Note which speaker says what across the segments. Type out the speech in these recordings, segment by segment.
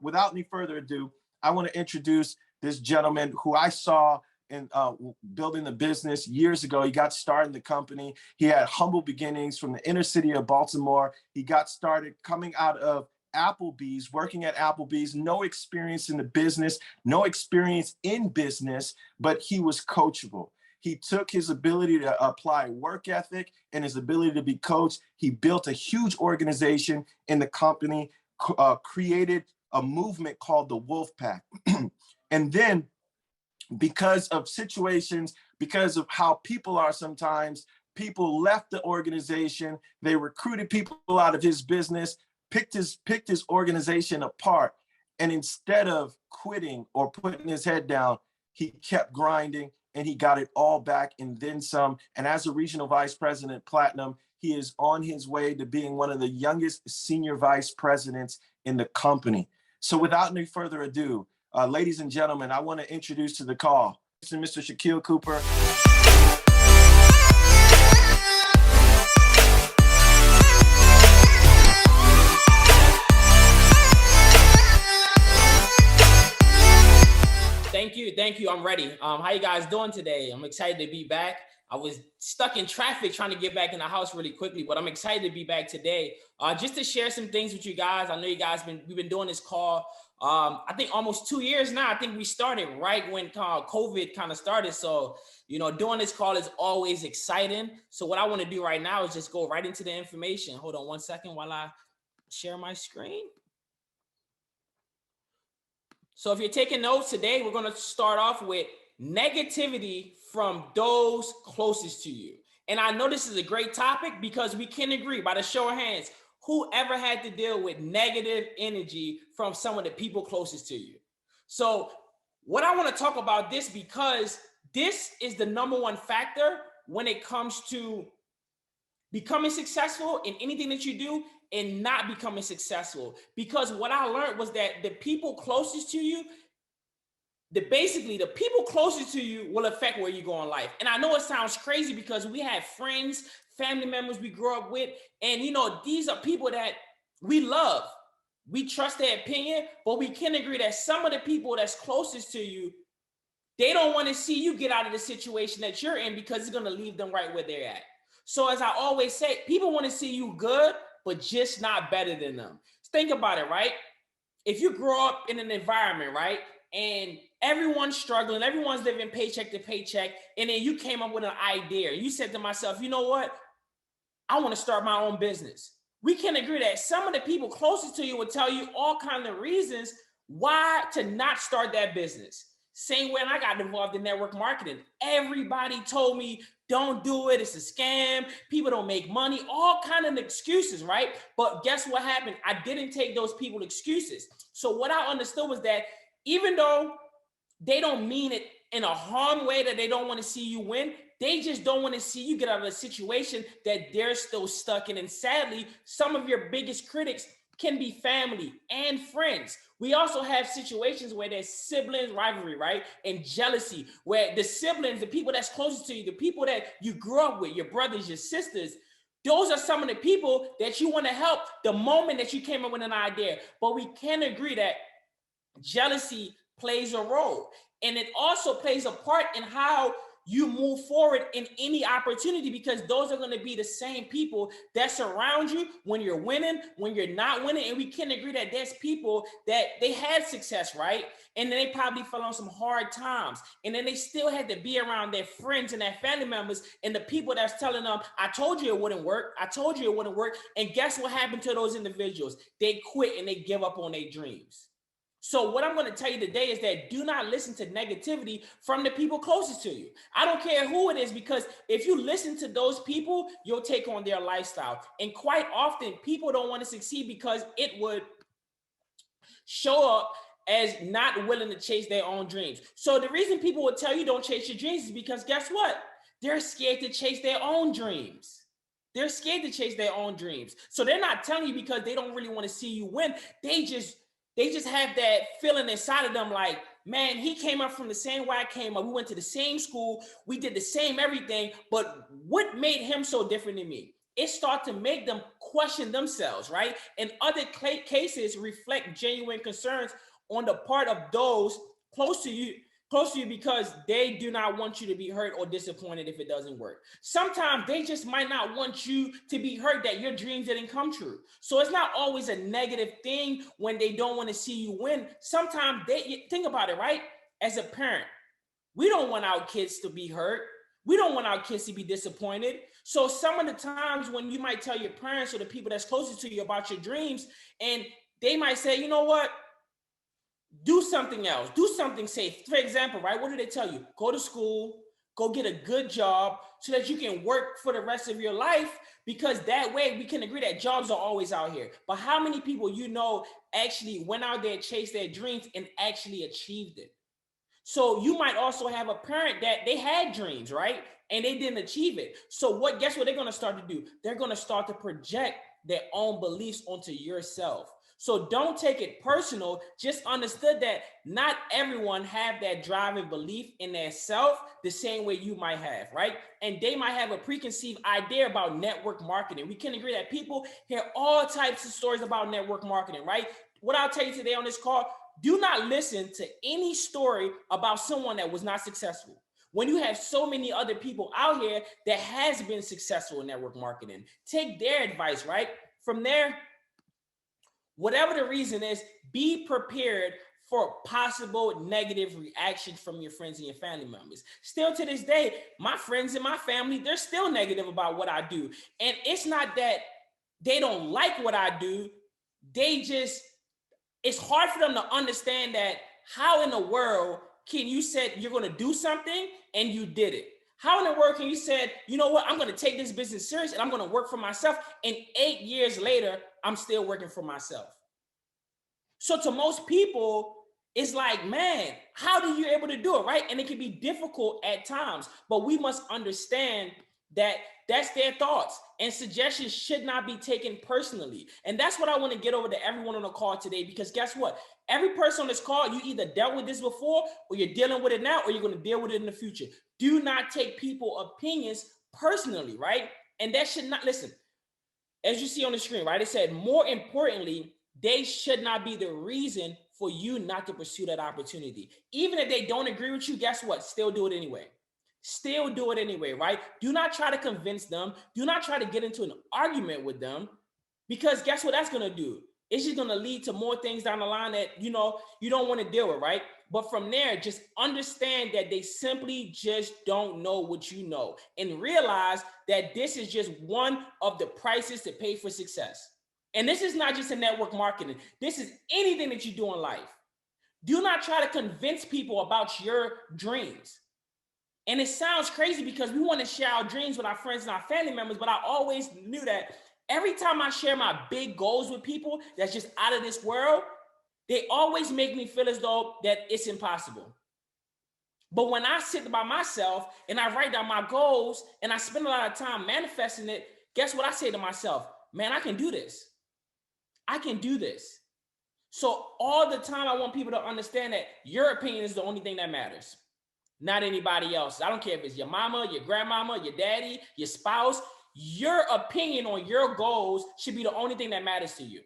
Speaker 1: without any further ado, I want to introduce this gentleman who I saw in building the business years ago. He got started in the company. He had humble beginnings from the inner city of Baltimore. He got started coming out of Applebee's, working at Applebee's, no experience in the business, no experience in business, but he was coachable. He took his ability to apply work ethic and his ability to be coached. He built a huge organization in the company, created a movement called the Wolf Pack. And then because of situations, because of how people are sometimes, people left the organization. They recruited people out of his business, picked his organization apart. And instead of quitting or putting his head down, he kept grinding and he got it all back and then some. And as a regional vice president, Platinum, he is on his way to being one of the youngest senior vice presidents in the company. So without any further ado, ladies and gentlemen, I want to introduce to the call Mr. Shakeel Cooper.
Speaker 2: Thank you. I'm ready. How you guys doing today? I'm excited to be back. I was stuck in traffic trying to get back in the house really quickly, but I'm excited to be back today. Just to share some things with you guys. I know you guys we've been doing this call. I think almost 2 years now. I think we started right when COVID kind of started. So, doing this call is always exciting. So what I want to do right now is just go right into the information. Hold on one second while I share my screen. So if you're taking notes today, we're going to start off with negativity from those closest to you. And I know this is a great topic because we can agree by the show of hands, whoever had to deal with negative energy from some of the people closest to you. So what I want to talk about this, because this is the number one factor when it comes to becoming successful in anything that you do and not becoming successful. Because what I learned was that the people closest to you, the people closest to you will affect where you go in life. And I know it sounds crazy because we have friends, family members we grew up with, and these are people that we love. We trust their opinion, but we can agree that some of the people that's closest to you, they don't want to see you get out of the situation that you're in because it's going to leave them right where they're at. So as I always say, people want to see you good, but just not better than them. Think about it, right? If you grow up in an environment, right, and everyone's struggling, everyone's living paycheck to paycheck, and then you came up with an idea. You said to myself, you know what? I want to start my own business. We can agree that some of the people closest to you will tell you all kinds of reasons why to not start that business. Same way when I got involved in network marketing. Everybody told me, don't do it. It's a scam. People don't make money. All kinds of excuses, right? But guess what happened? I didn't take those people's excuses. So what I understood was that even though they don't mean it in a harm way, that they don't want to see you win, they just don't want to see you get out of a situation that they're still stuck in. And sadly, some of your biggest critics can be family and friends. We also have situations where there's sibling rivalry, right? And jealousy, where the siblings, the people that's closest to you, the people that you grew up with, your brothers, your sisters, those are some of the people that you want to help the moment that you came up with an idea. But we can agree that jealousy plays a role. And it also plays a part in how you move forward in any opportunity, because those are going to be the same people that surround you when you're winning, when you're not winning. And we can agree that there's people that they had success, right? And then they probably fell on some hard times. And then they still had to be around their friends and their family members and the people that's telling them, I told you it wouldn't work. I told you it wouldn't work. And guess what happened to those individuals? They quit and they give up on their dreams. So what I'm going to tell you today is that do not listen to negativity from the people closest to you. I don't care who it is, because if you listen to those people, you'll take on their lifestyle. And quite often, people don't want to succeed because it would show up as not willing to chase their own dreams. So the reason people will tell you don't chase your dreams is because guess what? They're scared to chase their own dreams. They're scared to chase their own dreams. So they're not telling you because they don't really want to see you win. They just have that feeling inside of them like, man, he came up from the same way I came up. We went to the same school. We did the same everything. But what made him so different than me? it starts to make them question themselves, right? And other cases reflect genuine concerns on the part of those close to you, because they do not want you to be hurt or disappointed if it doesn't work. Sometimes they just might not want you to be hurt that your dreams didn't come true. So it's not always a negative thing when they don't want to see you win. Sometimes they think about it, right? As a parent, we don't want our kids to be hurt. We don't want our kids to be disappointed. So some of the times when you might tell your parents or the people that's closest to you about your dreams, and they might say, you know what? Do something else. Do something safe. For example, right? What do they tell you? Go to school, go get a good job so that you can work for the rest of your life, because that way we can agree that jobs are always out here. But how many people you know actually went out there, chased their dreams, and actually achieved it? So you might also have a parent that they had dreams, right? And they didn't achieve it. So guess what they're going to start to do? They're going to start to project their own beliefs onto yourself. So don't take it personal. Just understood that not everyone have that driving belief in their self the same way you might have, right? And they might have a preconceived idea about network marketing. We can agree that people hear all types of stories about network marketing, right? What I'll tell you today on this call, do not listen to any story about someone that was not successful, when you have so many other people out here that has been successful in network marketing. Take their advice, right? From there, whatever the reason is, be prepared for possible negative reaction from your friends and your family members. Still to this day, my friends and my family, they're still negative about what I do. And it's not that they don't like what I do. It's hard for them to understand that how in the world can you say you're going to do something and you did it? How in the world can you say, you know what, I'm going to take this business serious and I'm going to work for myself, and 8 years later, I'm still working for myself? So to most people, it's like, man, how do you able to do it, right? And it can be difficult at times, but we must understand that that's their thoughts, and suggestions should not be taken personally. And that's what I want to get over to everyone on the call today, because guess what? Every person on this call, you either dealt with this before, or you're dealing with it now, or you're going to deal with it in the future. Do not take people's opinions personally, right? And that should not, listen, as you see on the screen, right? It said, more importantly, they should not be the reason for you not to pursue that opportunity. Even if they don't agree with you, guess what? Still do it anyway. Still do it anyway, right? Do not try to convince them. Do not try to get into an argument with them, because guess what that's going to do? It's just going to lead to more things down the line that, you don't want to deal with, right? But from there, just understand that they simply just don't know what you know, and realize that this is just one of the prices to pay for success. And this is not just a network marketing. This is anything that you do in life. Do not try to convince people about your dreams. And it sounds crazy because we want to share our dreams with our friends and our family members, but I always knew that every time I share my big goals with people that's just out of this world, they always make me feel as though that it's impossible. But when I sit by myself and I write down my goals and I spend a lot of time manifesting it, guess what I say to myself? Man, I can do this. I can do this. So all the time, I want people to understand that your opinion is the only thing that matters, not anybody else. I don't care if it's your mama, your grandmama, your daddy, your spouse. Your opinion on your goals should be the only thing that matters to you.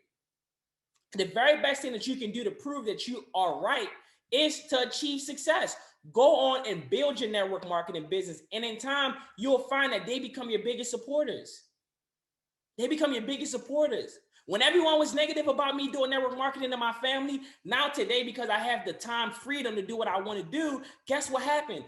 Speaker 2: The very best thing that you can do to prove that you are right is to achieve success. Go on and build your network marketing business. And in time, you'll find that they become your biggest supporters. They become your biggest supporters. When everyone was negative about me doing network marketing in my family, now today, because I have the time freedom to do what I want to do, guess what happened?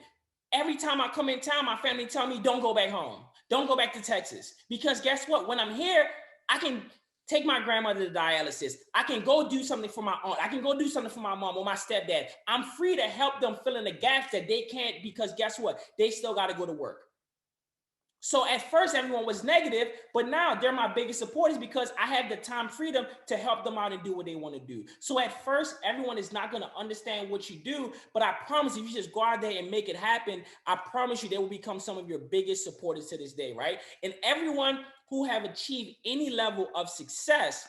Speaker 2: Every time I come in town, my family tell me, don't go back home. Don't go back to Texas. Because guess what? When I'm here, I can take my grandmother to dialysis. I can go do something for my aunt. I can go do something for my mom or my stepdad. I'm free to help them fill in the gaps that they can't, because guess what? They still got to go to work. So at first, everyone was negative, but now they're my biggest supporters because I have the time freedom to help them out and do what they want to do. So at first, everyone is not going to understand what you do, but I promise if you just go out there and make it happen, I promise you they will become some of your biggest supporters to this day, right? And everyone who have achieved any level of success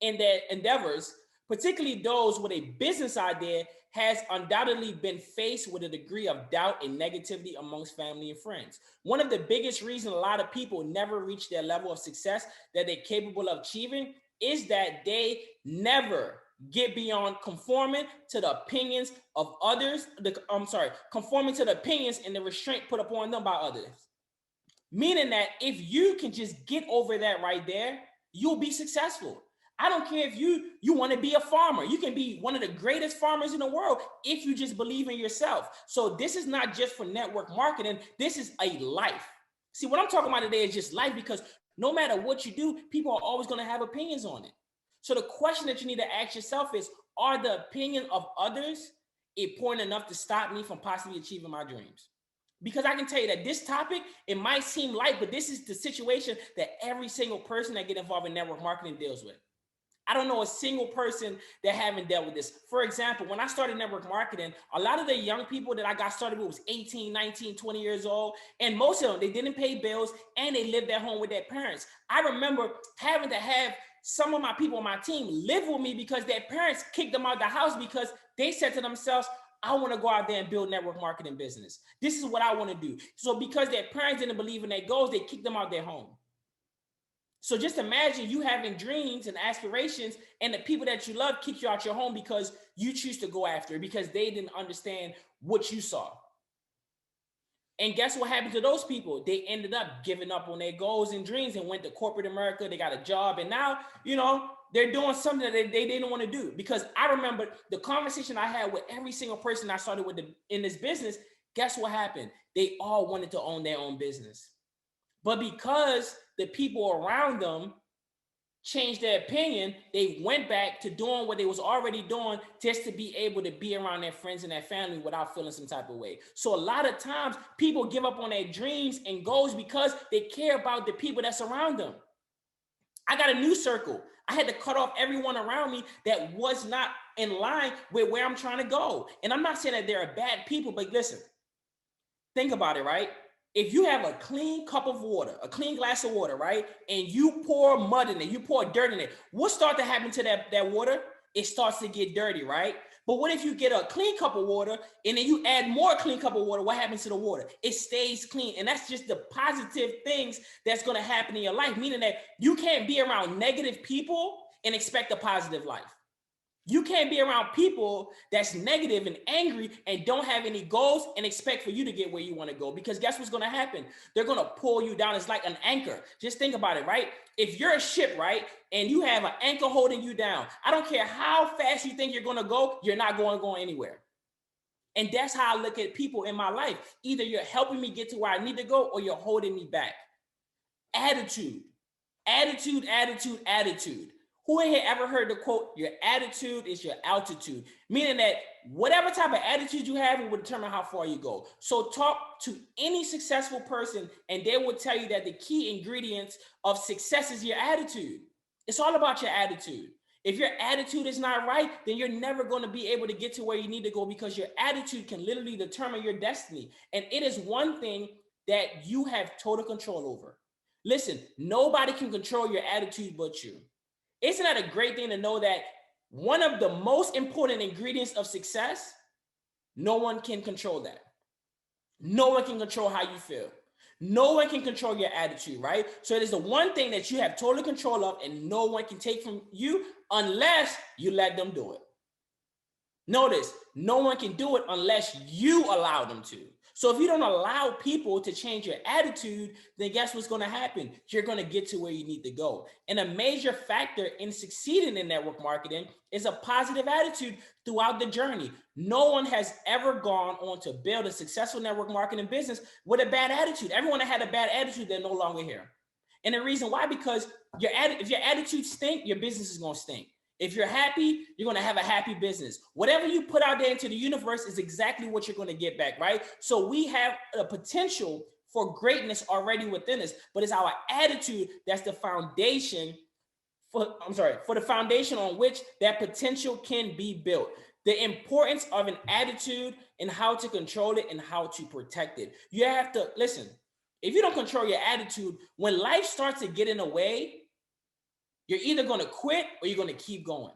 Speaker 2: in their endeavors particularly those with a business idea, has undoubtedly been faced with a degree of doubt and negativity amongst family and friends. One of the biggest reasons a lot of people never reach their level of success that they're capable of achieving is that they never get beyond conforming to the opinions of others. Conforming to the opinions and the restraint put upon them by others. Meaning that if you can just get over that right there, you'll be successful. I don't care if you want to be a farmer. You can be one of the greatest farmers in the world if you just believe in yourself. So this is not just for network marketing. This is a life. See, what I'm talking about today is just life, because no matter what you do, people are always going to have opinions on it. So the question that you need to ask yourself is, are the opinion of others important enough to stop me from possibly achieving my dreams? Because I can tell you that this topic, it might seem light, but this is the situation that every single person that get involved in network marketing deals with. I don't know a single person that haven't dealt with this. For example, when I started network marketing, a lot of the young people that I got started with was 18, 19, 20 years old. And most of them, they didn't pay bills and they lived at home with their parents. I remember having to have some of my people on my team live with me because their parents kicked them out of the house because they said to themselves, I want to go out there and build network marketing business. This is what I want to do. So because their parents didn't believe in their goals, they kicked them out of their home. So just imagine you having dreams and aspirations and the people that you love kick you out your home because you choose to go after it because they didn't understand what you saw. And guess what happened to those people? They ended up giving up on their goals and dreams and went to corporate America. They got a job and now, they're doing something that they didn't want to do. Because I remember the conversation I had with every single person I started with in this business. Guess what happened? They all wanted to own their own business. But because the people around them changed their opinion, they went back to doing what they was already doing just to be able to be around their friends and their family without feeling some type of way. So a lot of times people give up on their dreams and goals because they care about the people that's around them. I got a new circle. I had to cut off everyone around me that was not in line with where I'm trying to go. And I'm not saying that they're bad people, but listen, think about it, right? If you have a clean cup of water, a clean glass of water, right? And you pour mud in it, you pour dirt in it, what starts to happen to that water? It starts to get dirty, right? But what if you get a clean cup of water and then you add more clean cup of water? What happens to the water? It stays clean. And that's just the positive things that's going to happen in your life, meaning that you can't be around negative people and expect a positive life. You can't be around people that's negative and angry and don't have any goals and expect for you to get where you want to go. Because guess what's going to happen? They're going to pull you down. It's like an anchor. Just think about it, right? If you're a ship, right, and you have an anchor holding you down, I don't care how fast you think you're going to go, you're not going to go anywhere. And that's how I look at people in my life. Either you're helping me get to where I need to go or you're holding me back. Attitude. Who in here ever heard the quote, your attitude is your altitude? Meaning that whatever type of attitude you have, it will determine how far you go. So talk to any successful person and they will tell you that the key ingredients of success is your attitude. It's all about your attitude. If your attitude is not right, then you're never going to be able to get to where you need to go because your attitude can literally determine your destiny. And it is one thing that you have total control over. Listen, nobody can control your attitude but you. Isn't that a great thing to know that one of the most important ingredients of success, no one can control that. No one can control how you feel. No one can control your attitude, right? So it is the one thing that you have total control of and no one can take from you unless you let them do it. Notice, no one can do it unless you allow them to. So if you don't allow people to change your attitude, then guess what's going to happen? You're going to get to where you need to go. And a major factor in succeeding in network marketing is a positive attitude throughout the journey. No one has ever gone on to build a successful network marketing business with a bad attitude. Everyone that had a bad attitude, they're no longer here. And the reason why, because if your attitude stink, your business is going to stink. If you're happy, you're going to have a happy business. Whatever you put out there into the universe is exactly what you're going to get back, right? So we have a potential for greatness already within us, but it's our attitude that's the foundation for the foundation on which that potential can be built. The importance of an attitude and how to control it and how to protect it. You have to listen. If you don't control your attitude, when life starts to get in the way, you're either going to quit or you're going to keep going.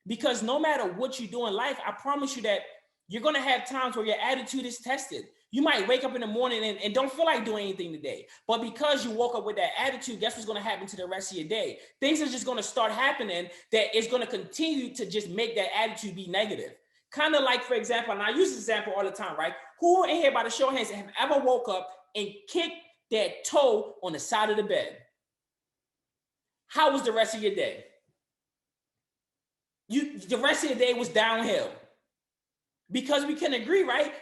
Speaker 2: Because no matter what you do in life, I promise you that you're going to have times where your attitude is tested. You might wake up in the morning and don't feel like doing anything today. But because you woke up with that attitude, guess what's going to happen to the rest of your day? Things are just going to start happening that is going to continue to just make that attitude be negative. Kind of like, for example, and I use this example all the time, right? Who in here, by the show of hands, have ever woke up and kicked their toe on the side of the bed? How was the rest of your day? The rest of your day was downhill. Because we can agree, right?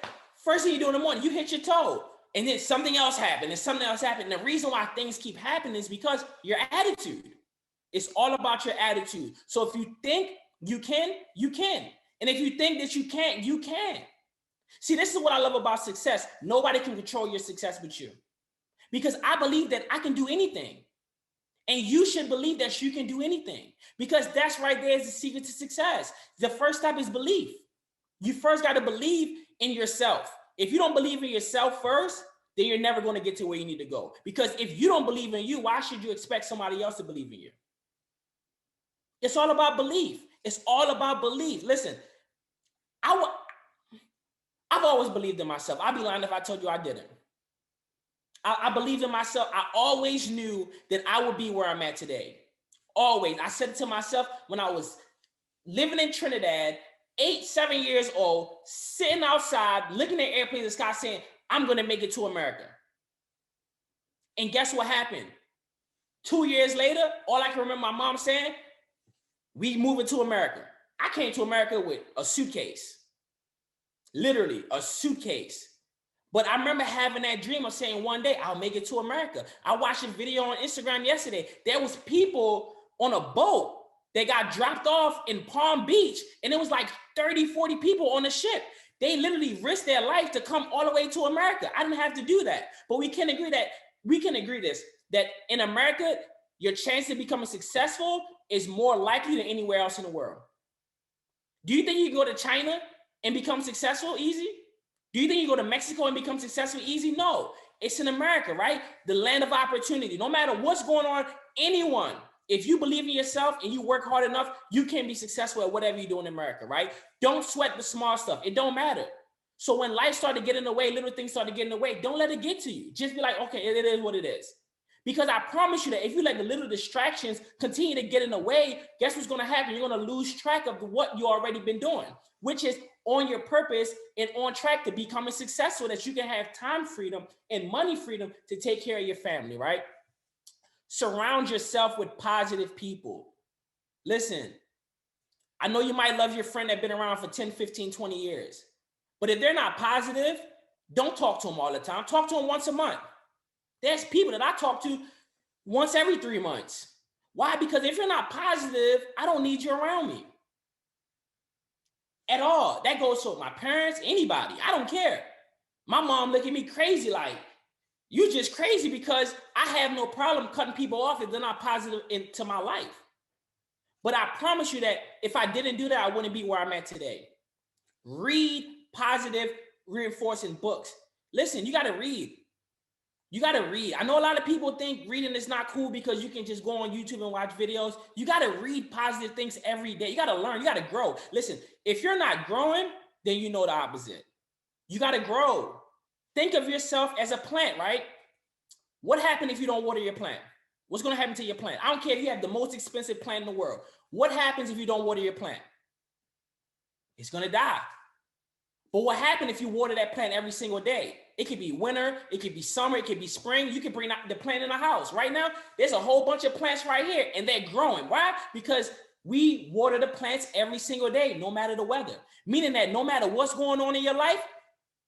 Speaker 2: First thing you do in the morning, you hit your toe. And then something else happened, and something else happened. And the reason why things keep happening is because your attitude. It's all about your attitude. So if you think you can, you can. And if you think that you can't, you can. See, this is what I love about success. Nobody can control your success but you. Because I believe that I can do anything. And you should believe that you can do anything. Because that's right there is the secret to success. The first step is belief. You first got to believe in yourself. If you don't believe in yourself first, then you're never going to get to where you need to go. Because if you don't believe in you, why should you expect somebody else to believe in you? It's all about belief. It's all about belief. Listen, I've always believed in myself. I'd be lying if I told you I didn't. I believed in myself. I always knew that I would be where I'm at today. Always. I said it to myself when I was living in Trinidad, 8, 7 years old, sitting outside, looking at airplanes in the sky saying, I'm going to make it to America. And guess what happened? 2 years later, all I can remember my mom saying, we moving to America. I came to America with a suitcase. Literally a suitcase. But I remember having that dream of saying one day I'll make it to America. I watched a video on Instagram yesterday. There was people on a boat that got dropped off in Palm Beach, and it was like 30, 40 people on the ship. They literally risked their life to come all the way to America. I didn't have to do that. But we can agree that in America, your chance of becoming successful is more likely than anywhere else in the world. Do you think you can go to China and become successful easy? Do you think you go to Mexico and become successful easy? No, it's in America, right? The land of opportunity. No matter what's going on, anyone, if you believe in yourself and you work hard enough, you can be successful at whatever you do in America, right? Don't sweat the small stuff. It don't matter. So when life started to get in the way, little things started getting in the way, don't let it get to you. Just be like, okay, it is what it is. Because I promise you that if you let the little distractions continue to get in the way, guess what's going to happen? You're going to lose track of what you already been doing, which is on your purpose and on track to becoming successful, that you can have time freedom and money freedom to take care of your family, right? Surround yourself with positive people. Listen, I know you might love your friend that's been around for 10, 15, 20 years, but if they're not positive, don't talk to them all the time. Talk to them once a month. There's people that I talk to once every 3 months. Why? Because if you're not positive, I don't need you around me at all. That goes to my parents, anybody. I don't care. My mom look at me crazy like, you just crazy, because I have no problem cutting people off if they're not positive into my life. But I promise you that if I didn't do that, I wouldn't be where I'm at today. Read positive, reinforcing books. Listen, you got to read. You got to read. I know a lot of people think reading is not cool because you can just go on YouTube and watch videos. You got to read positive things every day. You got to learn. You got to grow. Listen, if you're not growing, then you know the opposite. You got to grow. Think of yourself as a plant, right? What happens if you don't water your plant? What's going to happen to your plant? I don't care if you have the most expensive plant in the world. What happens if you don't water your plant? It's going to die. But what happens if you water that plant every single day? It could be winter, it could be summer, it could be spring. You can bring the plant in the house. Right now, there's a whole bunch of plants right here, and they're growing. Why? Because we water the plants every single day, no matter the weather. Meaning that no matter what's going on in your life,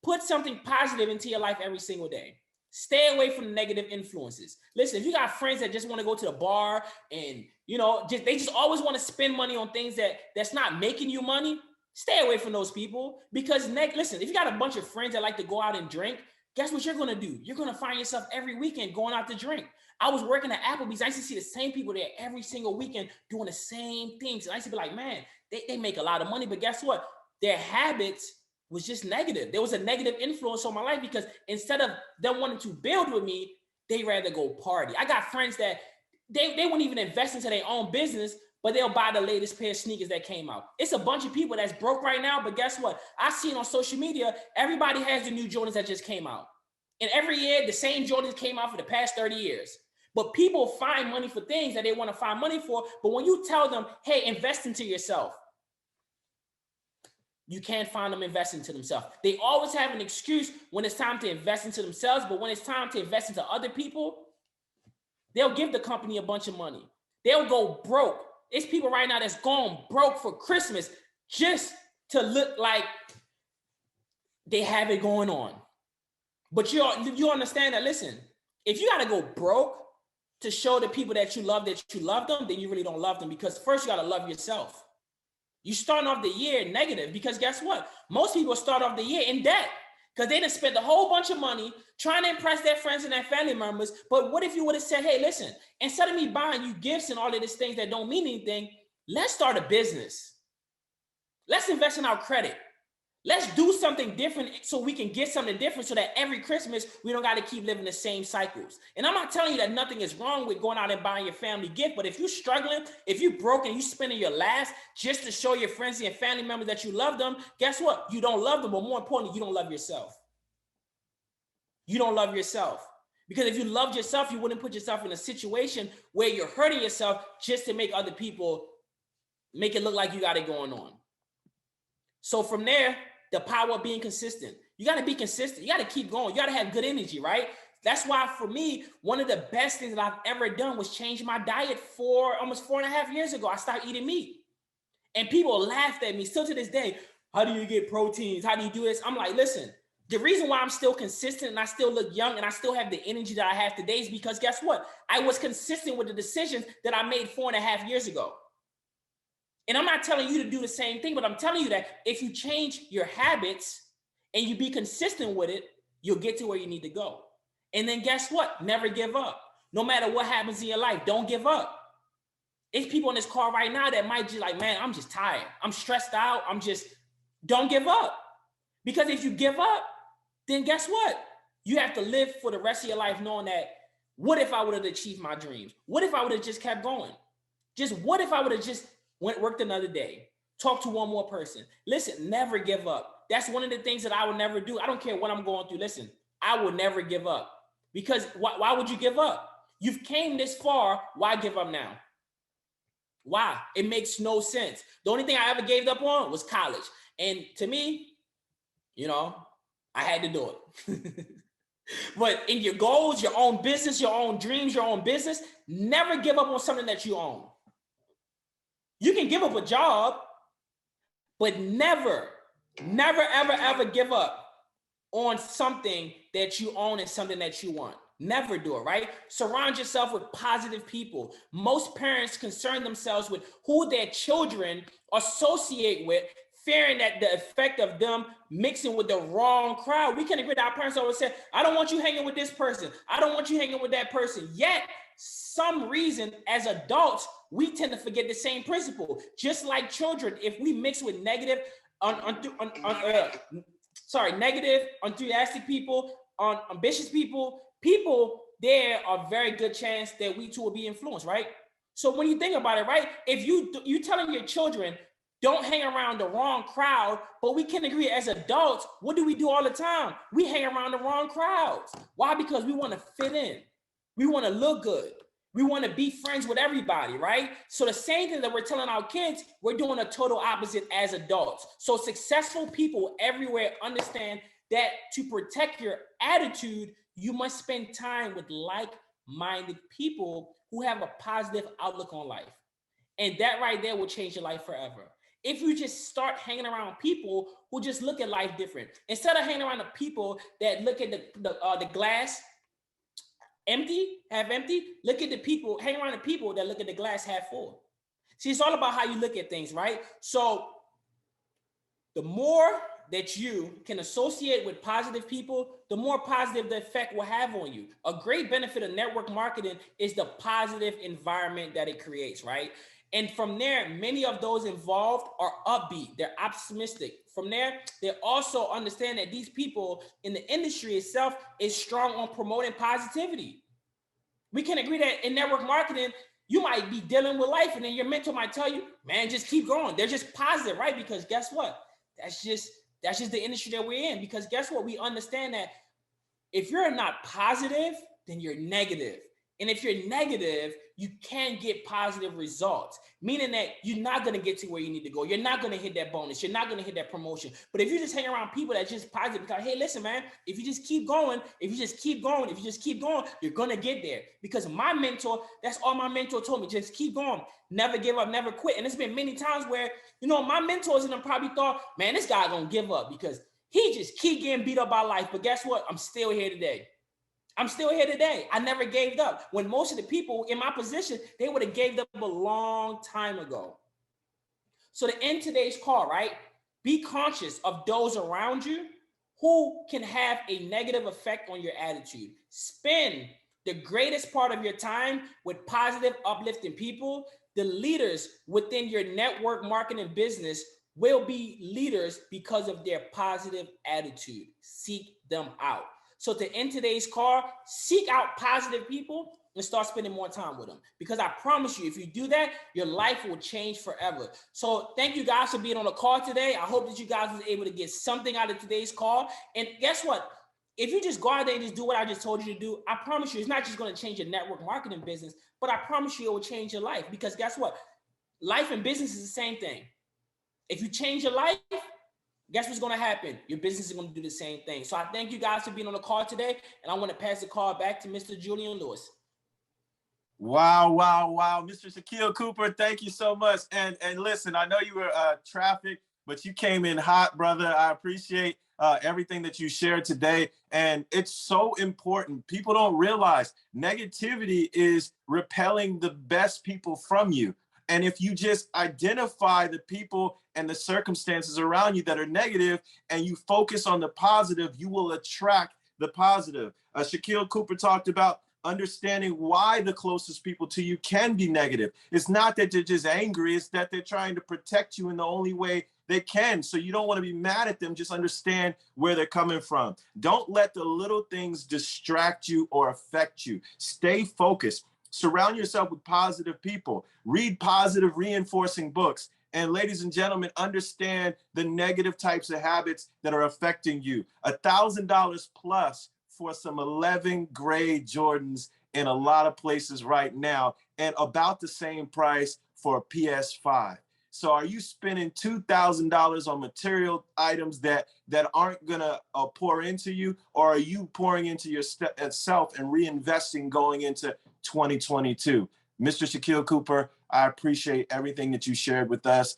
Speaker 2: put something positive into your life every single day. Stay away from negative influences. Listen, if you got friends that just want to go to the bar and, they just always want to spend money on things that's not making you money, stay away from those people. Because listen, if you got a bunch of friends that like to go out and drink, guess what you're going to do? You're going to find yourself every weekend going out to drink. I was working at Applebee's. I used to see the same people there every single weekend doing the same things. And I used to be like, man, they make a lot of money, but guess what? Their habits was just negative. There was a negative influence on my life because instead of them wanting to build with me, they rather go party. I got friends that they wouldn't even invest into their own business, but they'll buy the latest pair of sneakers that came out. It's a bunch of people that's broke right now, but guess what? I seen on social media, everybody has the new Jordans that just came out. And every year, the same Jordans came out for the past 30 years. But people find money for things that they want to find money for. But when you tell them, hey, invest into yourself, you can't find them investing into themselves. They always have an excuse when it's time to invest into themselves, but when it's time to invest into other people, they'll give the company a bunch of money. They'll go broke. It's people right now that's going broke for Christmas just to look like they have it going on. But you understand that, listen, if you got to go broke to show the people that you love them, then you really don't love them, because first you got to love yourself. You starting off the year negative because guess what? Most people start off the year in debt because they done spent a whole bunch of money trying to impress their friends and their family members. But what if you would have said, hey, listen, instead of me buying you gifts and all of these things that don't mean anything, let's start a business. Let's invest in our credit. Let's do something different so we can get something different so that every Christmas we don't got to keep living the same cycles. And I'm not telling you that nothing is wrong with going out and buying your family gift, but if you're struggling, if you're broken, you spending your last just to show your friends and your family members that you love them, guess what? You don't love them, but more importantly, you don't love yourself. You don't love yourself. Because if you loved yourself, you wouldn't put yourself in a situation where you're hurting yourself just to make other people make it look like you got it going on. So from there, the power of being consistent. You got to be consistent. You got to keep going. You got to have good energy, right? That's why for me, one of the best things that I've ever done was change my diet for almost 4.5 years ago. I started eating meat. And people laughed at me still to this day. How do you get proteins? How do you do this? I'm like, listen, the reason why I'm still consistent and I still look young and I still have the energy that I have today is because guess what? I was consistent with the decisions that I made 4.5 years ago. And I'm not telling you to do the same thing, but I'm telling you that if you change your habits and you be consistent with it, you'll get to where you need to go. And then guess what? Never give up. No matter what happens in your life, don't give up. There's people in this car right now that might just like, man, I'm just tired. I'm stressed out. Don't give up. Because if you give up, then guess what? You have to live for the rest of your life knowing that, what if I would have achieved my dreams? What if I would have just kept going? What if I would have just worked another day, talk to one more person? Listen, never give up. That's one of the things that I would never do. I don't care what I'm going through. Listen, I will never give up. Because why would you give up? You've came this far. Why give up now? Why? It makes no sense. The only thing I ever gave up on was college. And to me, I had to do it. But in your goals, your own business, your own dreams, your own business, never give up on something that you own. You can give up a job, but never, ever, ever give up on something that you own and something that you want. Never do it, right? Surround yourself with positive people. Most parents concern themselves with who their children associate with, fearing that the effect of them mixing with the wrong crowd. We can agree that our parents always say, I don't want you hanging with this person. I don't want you hanging with that person. Yet, some reason as adults, we tend to forget the same principle. Just like children, if we mix with negative, negative, enthusiastic people, ambitious people, there are very good chance that we too will be influenced, right? So when you think about it, right, if you telling your children, don't hang around the wrong crowd, but we can agree as adults, what do we do all the time? We hang around the wrong crowds. Why? Because we want to fit in. We want to look good. We want to be friends with everybody, right? So the same thing that we're telling our kids, we're doing a total opposite as adults. So successful people everywhere understand that to protect your attitude, you must spend time with like-minded people who have a positive outlook on life. And that right there will change your life forever. If you just start hanging around people who just look at life different, instead of hanging around the people that look at the glass half empty, look at the people, hang around the people that look at the glass half full. See, it's all about how you look at things, right? So the more that you can associate with positive people, the more positive the effect will have on you. A great benefit of network marketing is the positive environment that it creates, right? And from there, many of those involved are upbeat. They're optimistic. From there, they also understand that these people in the industry itself is strong on promoting positivity. We can agree that in network marketing, You might be dealing with life, and then your mentor might tell you, man, just keep going. They're just positive, right? Because guess what? That's just the industry that we're in. Because guess what? We understand that if you're not positive, then you're negative. And if you're negative, you can't get positive results, meaning that you're not going to get to where you need to go. You're not going to hit that bonus. You're not going to hit that promotion. But if you just hang around people that just positive, because, hey, listen, man, if you just keep going, if you just keep going, you're going to get there. Because my mentor, that's all my mentor told me, just keep going, never give up, never quit. And it's been many times where, my mentors and them probably thought, man, this guy going to give up because he just keep getting beat up by life. But guess what? I'm still here today. I never gave up. When most of the people in my position, they would have gave up a long time ago. So to end today's call, right? Be conscious of those around you who can have a negative effect on your attitude. Spend the greatest part of your time with positive, uplifting people. The leaders within your network marketing business will be leaders because of their positive attitude. Seek them out. So to end today's call, seek out positive people and start spending more time with them. Because I promise you, if you do that, your life will change forever. So thank you guys for being on the call today. I hope that you guys was able to get something out of today's call. And guess what? If you just go out there and just do what I just told you to do, I promise you, it's not just going to change your network marketing business, but I promise you it will change your life. Because guess what? Life and business is the same thing. If you change your life, guess what's going to happen? Your business is going to do the same thing. So I thank you guys for being on the call today. And I want to pass the call back to Mr. Julian Lewis.
Speaker 1: Wow. Mr. Shakeel Cooper, thank you so much. And listen, I know you were traffic, but you came in hot, brother. I appreciate everything that you shared today. And it's so important. People don't realize negativity is repelling the best people from you. And if you just identify the people and the circumstances around you that are negative and you focus on the positive, you will attract the positive. Shakeel Cooper talked about understanding why the closest people to you can be negative. It's not that they're just angry, it's that they're trying to protect you in the only way they can. So you don't want to be mad at them, just understand where they're coming from. Don't let the little things distract you or affect you. Stay focused. Surround yourself with positive people. Read positive reinforcing books. And ladies and gentlemen, understand the negative types of habits that are affecting you. $1,000 plus for some 11 gray Jordans in a lot of places right now, and about the same price for a PS5. So are you spending $2,000 on material items that aren't gonna pour into you, or are you pouring into yourself and reinvesting going into 2022? Mr. Shakeel Cooper, I appreciate everything that you shared with us.